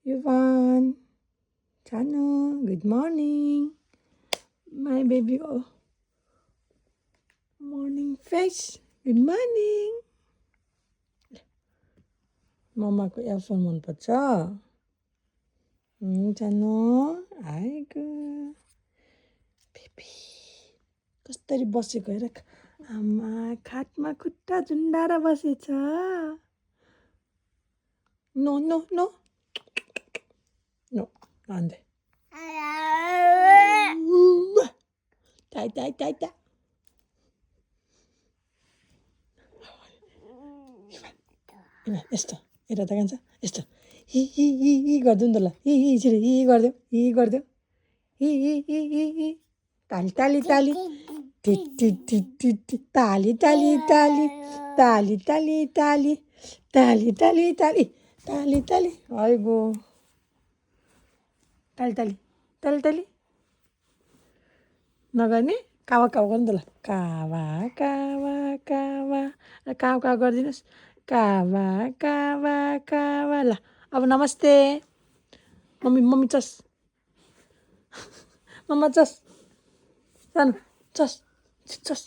Yuvan, Chanu, good morning. My baby, oh, morning face. Good morning. मम्माको earphone मनपर्छ जानु आएको बेबी कसरी बसेको हेर आमा खाटमा खुट्टा झुन्डाएर बसेछ नो नो नो नो आन्दै टाइ टाइ टाइ टाइ यस्तो यता त कान्छ यस्तो हि हि हि हि गरिदिउँ नि त ल हि हि छिटो हि गरिदेऊ he he he he he ताली ताली ताली tit tit tit tit tit ताली ताली ताली ताली ताली ताली ताली ताली ताली ताली ताली आइगो ताली ताली ताली ताली नगर्ने कावा कावा गर्नु त ल कावा कावा कावा कावा कावा गरिदिनुहोस् कावा कावा कावा ल अब नमस्ते मम्मी मम्मी चस मम्मा चस सानो चस चस